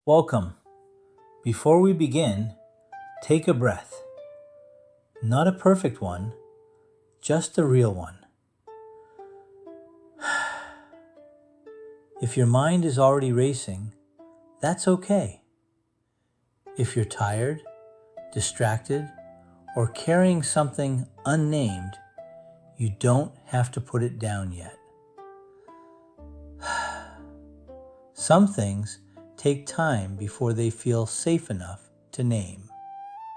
Welcome. Before we begin, take a breath. Not a perfect one, just a real one. If your mind is already racing, that's okay. If you're tired, distracted, or carrying something unnamed, you don't have to put it down yet. Some things take time before they feel safe enough to name.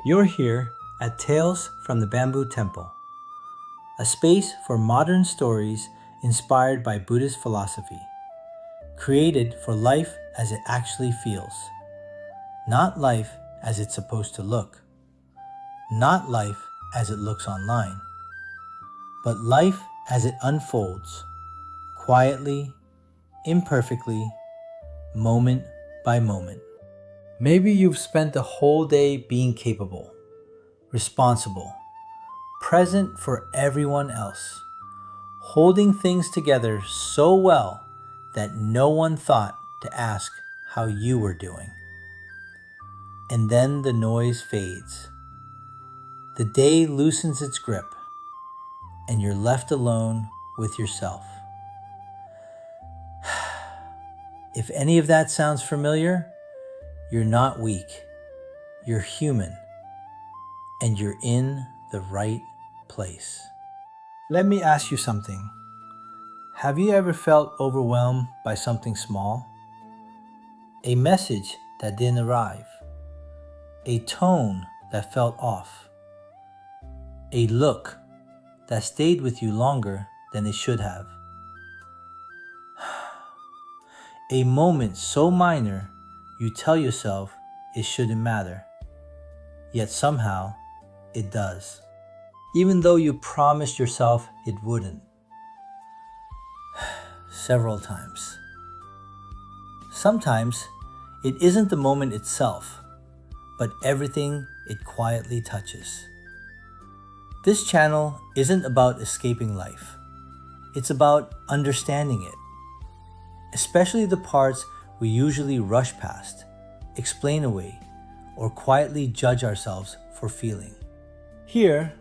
You're here at Tales from the Bamboo Temple, a space for modern stories inspired by Buddhist philosophy, created for life as it actually feels, not life as it's supposed to look, not life as it looks online, but life as it unfolds, quietly, imperfectly, moment by moment. Maybe you've spent the whole day being capable, responsible, present for everyone else, holding things together so well that no one thought to ask how you were doing. And then the noise fades. The day loosens its grip, and you're left alone with yourself. If any of that sounds familiar, you're not weak, you're human, and you're in the right place. Let me ask you something. Have you ever felt overwhelmed by something small? A message that didn't arrive, a tone that felt off, a look that stayed with you longer than it should have. A moment so minor you tell yourself it shouldn't matter, yet somehow it does, even though you promised yourself it wouldn't. Several times. Sometimes it isn't the moment itself, but everything it quietly touches. This channel isn't about escaping life. It's about understanding it, especially the parts we usually rush past, explain away, or quietly judge ourselves for feeling. Here,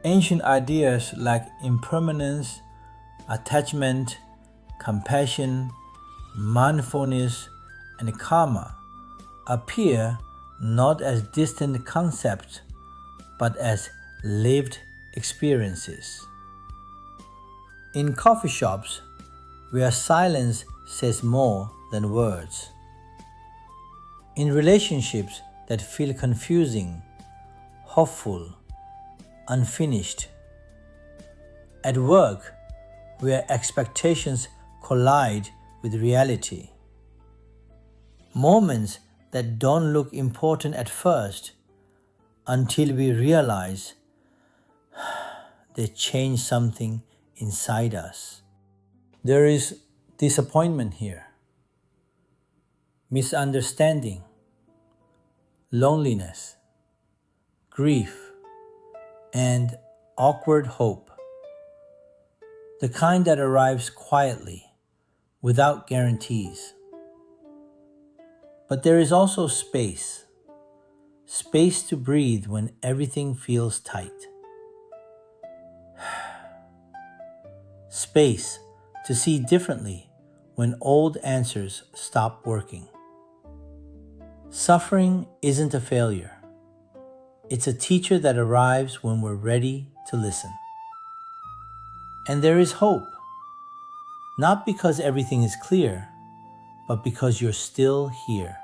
ancient ideas like impermanence, attachment, compassion, mindfulness, and karma appear not as distant concepts, but as lived experiences. In coffee shops, where silence says more than words. In relationships that feel confusing, hopeful, unfinished. At work, where expectations collide with reality. Moments that don't look important at first until we realize they change something inside us. There is disappointment here, misunderstanding, loneliness, grief, and awkward hope. The kind that arrives quietly, without guarantees. But there is also space to breathe when everything feels tight. Space to see differently when old answers stop working. Suffering isn't a failure. It's a teacher that arrives when we're ready to listen. And there is hope, not because everything is clear, but because you're still here.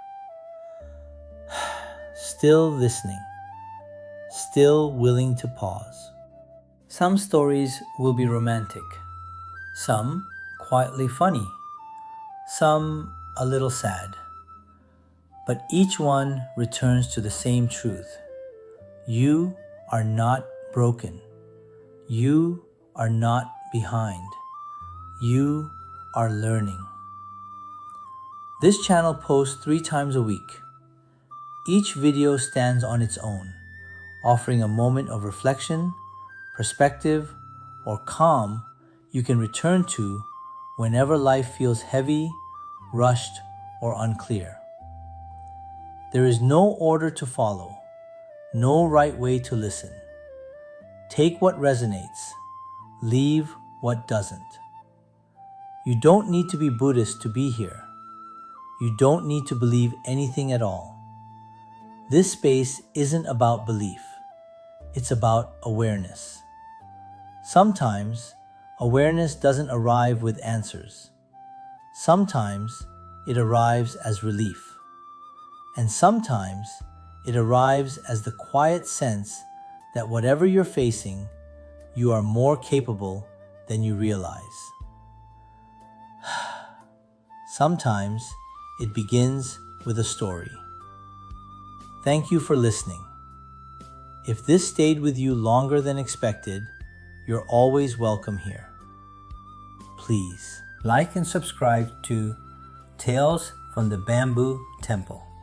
Still listening, still willing to pause. Some stories will be romantic, some quietly funny, some a little sad. But each one returns to the same truth. You are not broken. You are not behind. You are learning. This channel posts 3 times a week. Each video stands on its own, offering a moment of reflection, perspective, or calm you can return to whenever life feels heavy, rushed, or unclear. There is no order to follow, no right way to listen. Take what resonates, leave what doesn't. You don't need to be Buddhist to be here. You don't need to believe anything at all. This space isn't about belief. It's about awareness. Sometimes, awareness doesn't arrive with answers. Sometimes, it arrives as relief. And sometimes, it arrives as the quiet sense that whatever you're facing, you are more capable than you realize. Sometimes, it begins with a story. Thank you for listening. If this stayed with you longer than expected, you're always welcome here. Please like and subscribe to Tales from the Bamboo Temple.